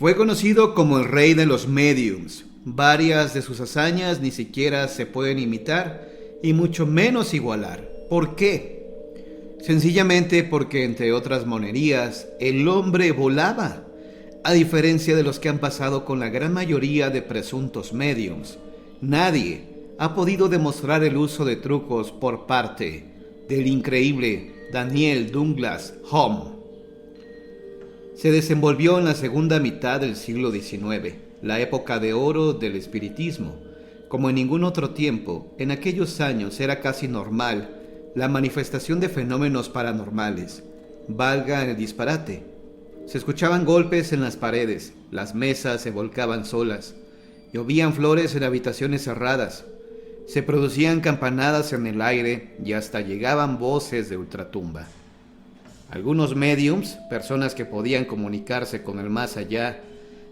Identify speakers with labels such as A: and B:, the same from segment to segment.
A: Fue conocido como el rey de los mediums. Varias de sus hazañas ni siquiera se pueden imitar y mucho menos igualar. ¿Por qué? Sencillamente porque, entre otras monerías, el hombre volaba, a diferencia de los que han pasado con la gran mayoría de presuntos mediums. Nadie ha podido demostrar el uso de trucos por parte del increíble Daniel Douglas Home. Se desenvolvió en la segunda mitad del siglo XIX, la época de oro del espiritismo. Como en ningún otro tiempo, en aquellos años era casi normal la manifestación de fenómenos paranormales. Valga el disparate. Se escuchaban golpes en las paredes, las mesas se volcaban solas, llovían flores en habitaciones cerradas, se producían campanadas en el aire y hasta llegaban voces de ultratumba. Algunos mediums, personas que podían comunicarse con el más allá,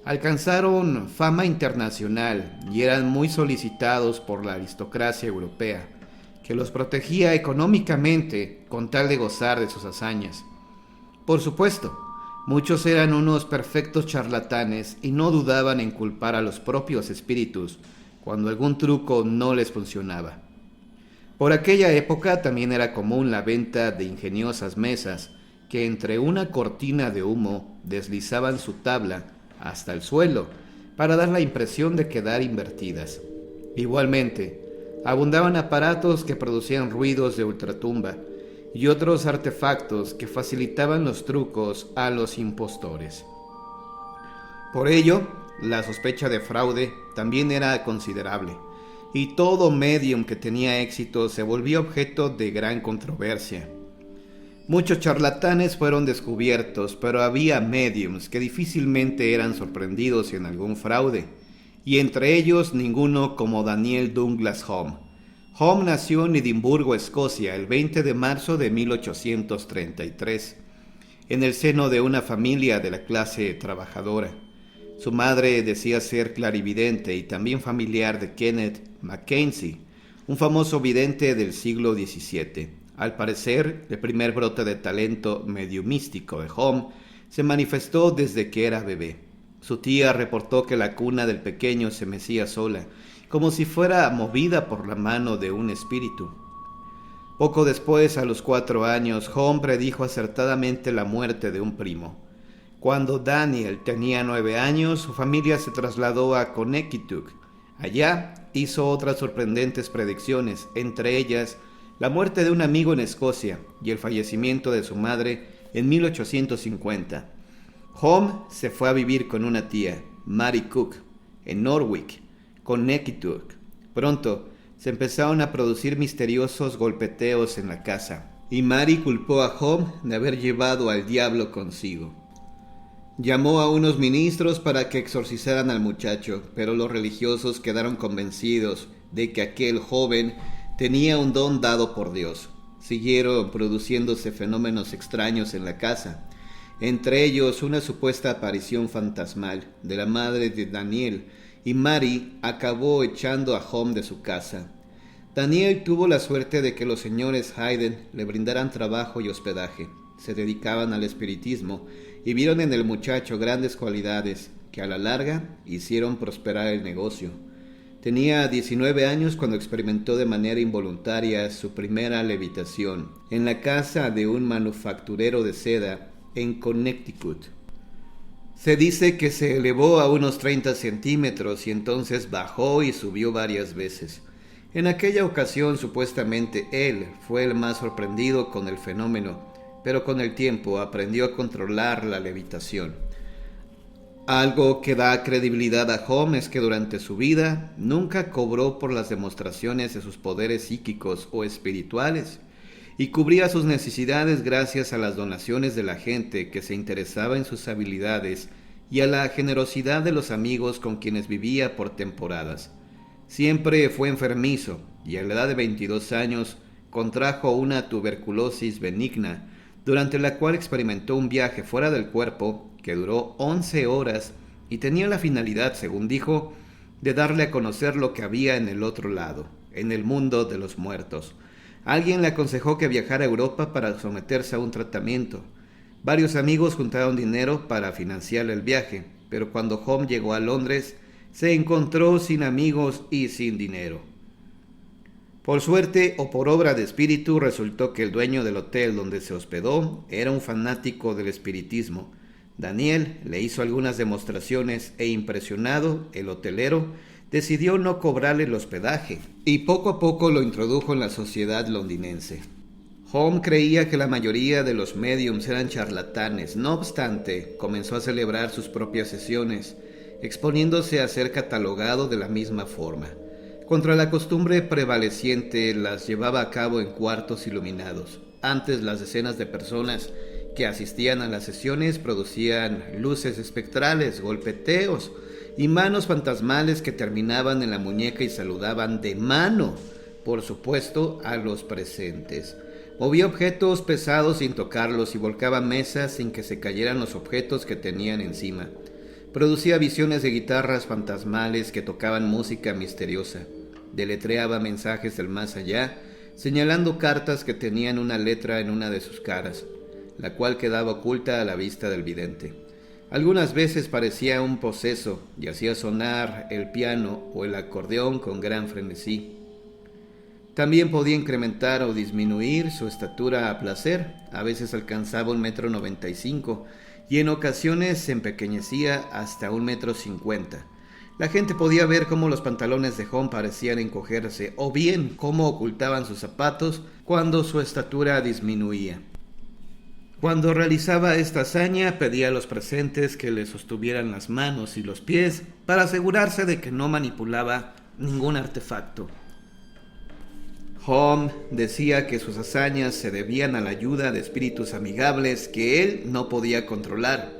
A: alcanzaron fama internacional y eran muy solicitados por la aristocracia europea, que los protegía económicamente con tal de gozar de sus hazañas. Por supuesto, muchos eran unos perfectos charlatanes y no dudaban en culpar a los propios espíritus cuando algún truco no les funcionaba. Por aquella época también era común la venta de ingeniosas mesas que entre una cortina de humo deslizaban su tabla hasta el suelo para dar la impresión de quedar invertidas. Igualmente, abundaban aparatos que producían ruidos de ultratumba y otros artefactos que facilitaban los trucos a los impostores. Por ello, la sospecha de fraude también era considerable, y todo medium que tenía éxito se volvía objeto de gran controversia. Muchos charlatanes fueron descubiertos, pero había mediums que difícilmente eran sorprendidos en algún fraude, y entre ellos ninguno como Daniel Douglas Home. Home nació en Edimburgo, Escocia, el 20 de marzo de 1833, en el seno de una familia de la clase trabajadora. Su madre decía ser clarividente y también familiar de Kenneth Mackenzie, un famoso vidente del siglo XVII. Al parecer, el primer brote de talento mediumístico de Home se manifestó desde que era bebé. Su tía reportó que la cuna del pequeño se mecía sola, como si fuera movida por la mano de un espíritu. Poco después, a los 4 años, Home predijo acertadamente la muerte de un primo. Cuando Daniel tenía 9 años, su familia se trasladó a Connecticut. Allá hizo otras sorprendentes predicciones, entre ellas la muerte de un amigo en Escocia y el fallecimiento de su madre en 1850. Home se fue a vivir con una tía, Mary Cook, en Norwich, Connecticut. Pronto se empezaron a producir misteriosos golpeteos en la casa, y Mary culpó a Home de haber llevado al diablo consigo. Llamó a unos ministros para que exorcizaran al muchacho, pero los religiosos quedaron convencidos de que aquel joven tenía un don dado por Dios. Siguieron produciéndose fenómenos extraños en la casa, entre ellos una supuesta aparición fantasmal de la madre de Daniel, y Mary acabó echando a Home de su casa. Daniel tuvo la suerte de que los señores Hayden le brindaran trabajo y hospedaje. Se dedicaban al espiritismo y vieron en el muchacho grandes cualidades que a la larga hicieron prosperar el negocio. Tenía 19 años cuando experimentó de manera involuntaria su primera levitación en la casa de un manufacturero de seda en Connecticut. Se dice que se elevó a unos 30 centímetros y entonces bajó y subió varias veces. En aquella ocasión supuestamente él fue el más sorprendido con el fenómeno, pero con el tiempo aprendió a controlar la levitación. Algo que da credibilidad a Home es que durante su vida nunca cobró por las demostraciones de sus poderes psíquicos o espirituales y cubría sus necesidades gracias a las donaciones de la gente que se interesaba en sus habilidades y a la generosidad de los amigos con quienes vivía por temporadas. Siempre fue enfermizo y a la edad de 22 años contrajo una tuberculosis benigna, durante la cual experimentó un viaje fuera del cuerpo que duró 11 horas y tenía la finalidad, según dijo, de darle a conocer lo que había en el otro lado, en el mundo de los muertos. Alguien le aconsejó que viajara a Europa para someterse a un tratamiento. Varios amigos juntaron dinero para financiar el viaje, pero cuando Home llegó a Londres, se encontró sin amigos y sin dinero. Por suerte o por obra de espíritu, resultó que el dueño del hotel donde se hospedó era un fanático del espiritismo. Daniel le hizo algunas demostraciones e impresionado, el hotelero decidió no cobrarle el hospedaje y poco a poco lo introdujo en la sociedad londinense. Home creía que la mayoría de los médiums eran charlatanes. No obstante, comenzó a celebrar sus propias sesiones, exponiéndose a ser catalogado de la misma forma. Contra la costumbre prevaleciente, las llevaba a cabo en cuartos iluminados. Antes, las decenas de personas que asistían a las sesiones producían luces espectrales, golpeteos y manos fantasmales que terminaban en la muñeca y saludaban de mano, por supuesto, a los presentes. Movía objetos pesados sin tocarlos y volcaba mesas sin que se cayeran los objetos que tenían encima. Producía visiones de guitarras fantasmales que tocaban música misteriosa. Deletreaba mensajes del más allá, señalando cartas que tenían una letra en una de sus caras, la cual quedaba oculta a la vista del vidente. Algunas veces parecía un poseso y hacía sonar el piano o el acordeón con gran frenesí. También podía incrementar o disminuir su estatura a placer. A veces alcanzaba 1,95 m y en ocasiones se empequeñecía hasta 1,50 m. La gente podía ver cómo los pantalones de Home parecían encogerse o bien cómo ocultaban sus zapatos cuando su estatura disminuía. Cuando realizaba esta hazaña, pedía a los presentes que le sostuvieran las manos y los pies para asegurarse de que no manipulaba ningún artefacto. Home decía que sus hazañas se debían a la ayuda de espíritus amigables que él no podía controlar.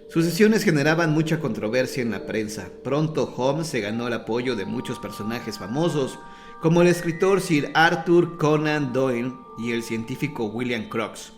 A: Sus sesiones generaban mucha controversia en la prensa. Pronto Home se ganó el apoyo de muchos personajes famosos, como el escritor Sir Arthur Conan Doyle y el científico William Crookes,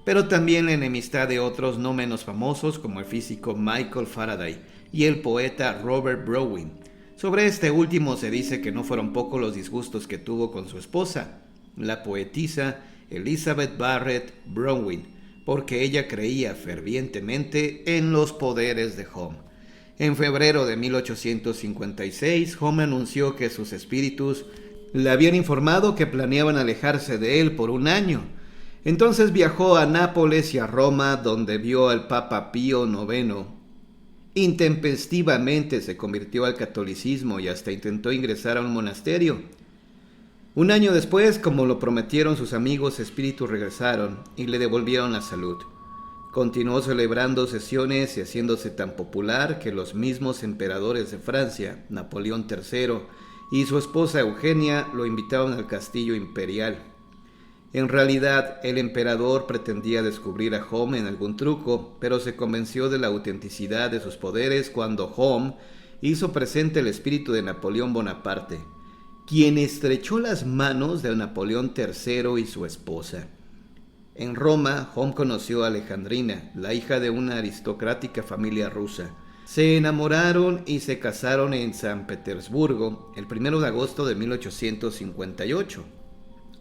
A: pero también la enemistad de otros no menos famosos como el físico Michael Faraday y el poeta Robert Browning. Sobre este último se dice que no fueron pocos los disgustos que tuvo con su esposa, la poetisa Elizabeth Barrett Browning, porque ella creía fervientemente en los poderes de Home. En febrero de 1856, Home anunció que sus espíritus le habían informado que planeaban alejarse de él por 1 año. Entonces viajó a Nápoles y a Roma, donde vio al Papa Pío IX. Intempestivamente se convirtió al catolicismo y hasta intentó ingresar a un monasterio. 1 año después, como lo prometieron sus amigos, espíritus regresaron y le devolvieron la salud. Continuó celebrando sesiones y haciéndose tan popular que los mismos emperadores de Francia, Napoleón III y su esposa Eugenia, lo invitaron al castillo imperial. En realidad, el emperador pretendía descubrir a Home en algún truco, pero se convenció de la autenticidad de sus poderes cuando Home hizo presente el espíritu de Napoleón Bonaparte, quien estrechó las manos de Napoleón III y su esposa. En Roma, Home conoció a Alejandrina, la hija de una aristocrática familia rusa. Se enamoraron y se casaron en San Petersburgo el 1 de agosto de 1858.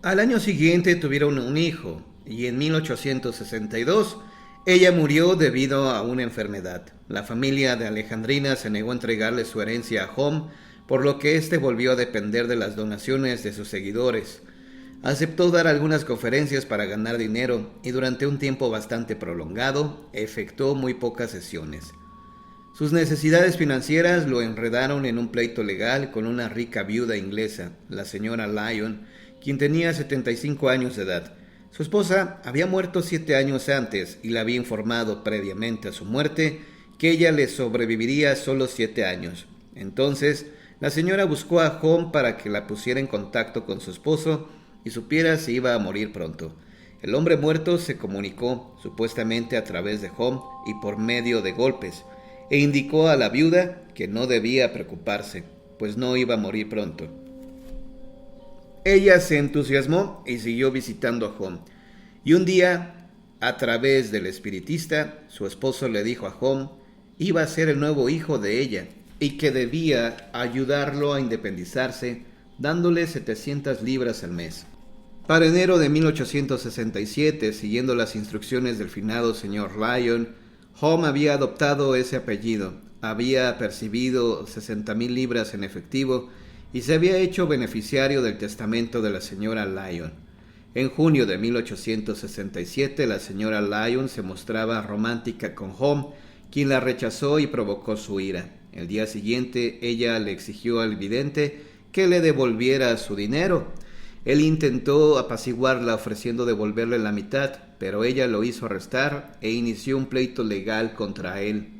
A: Al año siguiente tuvieron un hijo y en 1862 ella murió debido a una enfermedad. La familia de Alejandrina se negó a entregarle su herencia a Home, por lo que éste volvió a depender de las donaciones de sus seguidores. Aceptó dar algunas conferencias para ganar dinero y durante un tiempo bastante prolongado efectuó muy pocas sesiones. Sus necesidades financieras lo enredaron en un pleito legal con una rica viuda inglesa, la señora Lyon, quien tenía 75 años de edad. Su esposa había muerto 7 años antes y le había informado previamente a su muerte que ella le sobreviviría solo 7 años. Entonces, la señora buscó a Home para que la pusiera en contacto con su esposo y supiera si iba a morir pronto. El hombre muerto se comunicó, supuestamente a través de Home y por medio de golpes, e indicó a la viuda que no debía preocuparse, pues no iba a morir pronto. Ella se entusiasmó y siguió visitando a Home. Y un día, a través del espiritista, su esposo le dijo a Home iba a ser el nuevo hijo de ella y que debía ayudarlo a independizarse dándole 700 libras al mes. Para enero de 1867, siguiendo las instrucciones del finado señor Lyon, Home había adoptado ese apellido, había percibido 60,000 libras en efectivo y se había hecho beneficiario del testamento de la señora Lyon. En junio de 1867, la señora Lyon se mostraba romántica con Home, quien la rechazó y provocó su ira. El día siguiente, ella le exigió al vidente que le devolviera su dinero. Él intentó apaciguarla ofreciendo devolverle la mitad, pero ella lo hizo arrestar e inició un pleito legal contra él.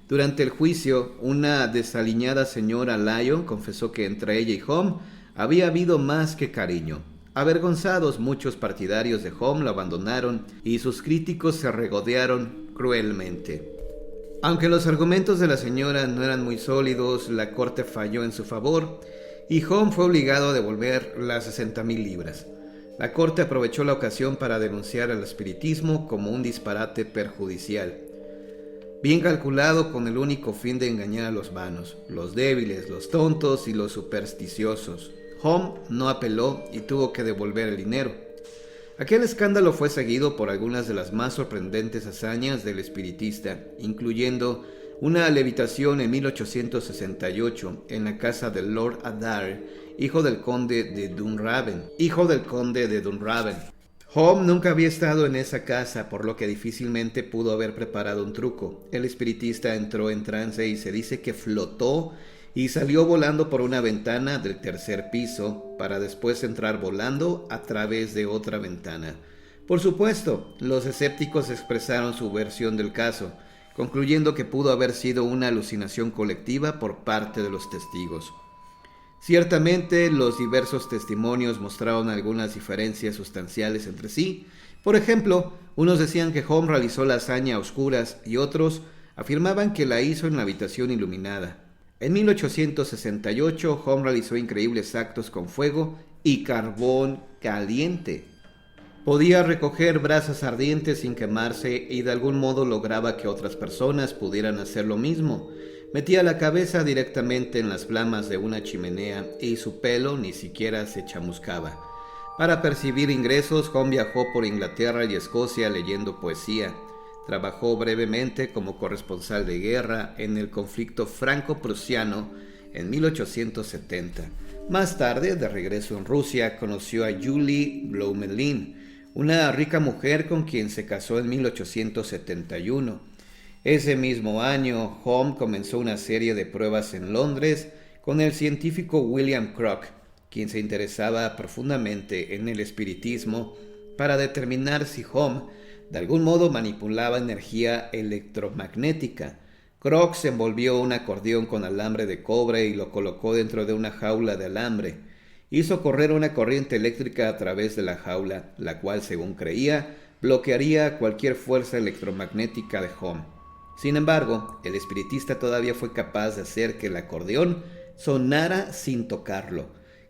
A: Durante el juicio, una desaliñada señora Lyon confesó que entre ella y Home había habido más que cariño. Avergonzados, muchos partidarios de Home lo abandonaron y sus críticos se regodearon cruelmente. Aunque los argumentos de la señora no eran muy sólidos, la corte falló en su favor y Home fue obligado a devolver las 60,000 libras. La corte aprovechó la ocasión para denunciar al espiritismo como un disparate perjudicial, bien calculado con el único fin de engañar a los vanos, los débiles, los tontos y los supersticiosos. Home no apeló y tuvo que devolver el dinero. Aquel escándalo fue seguido por algunas de las más sorprendentes hazañas del espiritista, incluyendo una levitación en 1868 en la casa de Lord Adare, hijo del conde de Dunraven. Home nunca había estado en esa casa, por lo que difícilmente pudo haber preparado un truco. El espiritista entró en trance y se dice que flotó y salió volando por una ventana del tercer piso para después entrar volando a través de otra ventana. Por supuesto, los escépticos expresaron su versión del caso, concluyendo que pudo haber sido una alucinación colectiva por parte de los testigos. Ciertamente, los diversos testimonios mostraron algunas diferencias sustanciales entre sí. Por ejemplo, unos decían que Home realizó la hazaña a oscuras y otros afirmaban que la hizo en la habitación iluminada. En 1868, Home realizó increíbles actos con fuego y carbón caliente. Podía recoger brasas ardientes sin quemarse y de algún modo lograba que otras personas pudieran hacer lo mismo. Metía la cabeza directamente en las flamas de una chimenea y su pelo ni siquiera se chamuscaba. Para percibir ingresos, Home viajó por Inglaterra y Escocia leyendo poesía. Trabajó brevemente como corresponsal de guerra en el conflicto franco-prusiano en 1870. Más tarde, de regreso en Rusia, conoció a Julie Blomelin, una rica mujer con quien se casó en 1871. Ese mismo año, Home comenzó una serie de pruebas en Londres con el científico William Crookes, quien se interesaba profundamente en el espiritismo para determinar si Home de algún modo manipulaba energía electromagnética. Crookes envolvió un acordeón con alambre de cobre y lo colocó dentro de una jaula de alambre. Hizo correr una corriente eléctrica a través de la jaula, la cual, según creía, bloquearía cualquier fuerza electromagnética de Home. Sin embargo, el espiritista todavía fue capaz de hacer que el acordeón sonara sin tocarlo.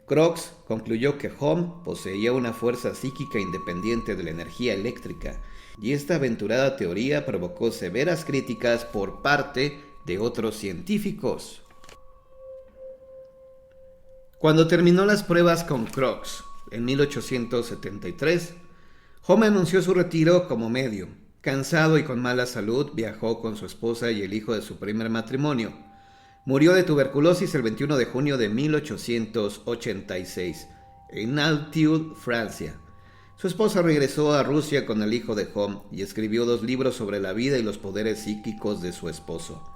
A: Crookes concluyó que Home poseía una fuerza psíquica independiente de la energía eléctrica, y esta aventurada teoría provocó severas críticas por parte de otros científicos. Cuando terminó las pruebas con Crookes en 1873, Home anunció su retiro como medium. Cansado y con mala salud, viajó con su esposa y el hijo de su primer matrimonio. Murió de tuberculosis el 21 de junio de 1886 en Auteuil, Francia. Su esposa regresó a Rusia con el hijo de Home y escribió 2 libros sobre la vida y los poderes psíquicos de su esposo.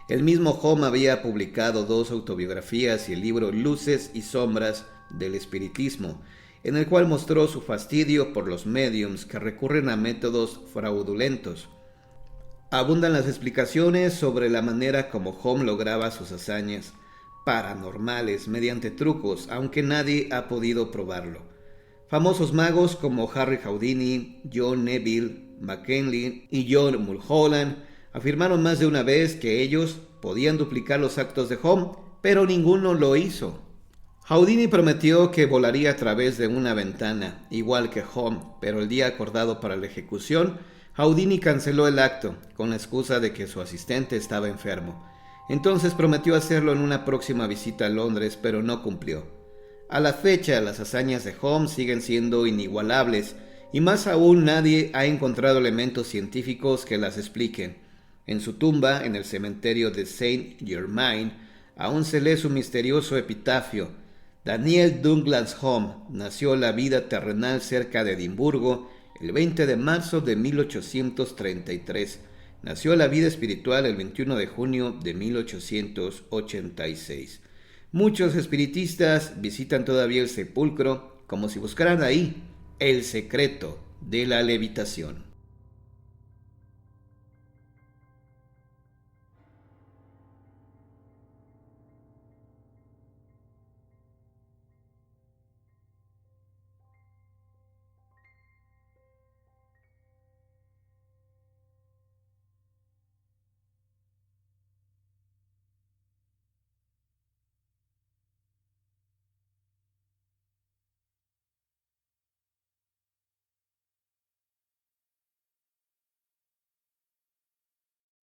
A: El mismo Home había publicado 2 autobiografías y el libro Luces y Sombras del Espiritismo, en el cual mostró su fastidio por los médiums que recurren a métodos fraudulentos. Abundan las explicaciones sobre la manera como Home lograba sus hazañas paranormales mediante trucos, aunque nadie ha podido probarlo. Famosos magos como Harry Houdini, John Neville, McKinley y John Mulholland afirmaron más de una vez que ellos podían duplicar los actos de Home, pero ninguno lo hizo. Houdini prometió que volaría a través de una ventana, igual que Home, pero el día acordado para la ejecución, Houdini canceló el acto con la excusa de que su asistente estaba enfermo. Entonces prometió hacerlo en una próxima visita a Londres, pero no cumplió. A la fecha, las hazañas de Holmes siguen siendo inigualables, y más aún nadie ha encontrado elementos científicos que las expliquen. En su tumba, en el cementerio de Saint-Germain, aún se lee su misterioso epitafio: Daniel Douglas Home nació la vida terrenal cerca de Edimburgo el 20 de marzo de 1833. Nació la vida espiritual el 21 de junio de 1886. Muchos espiritistas visitan todavía el sepulcro como si buscaran ahí el secreto de la levitación.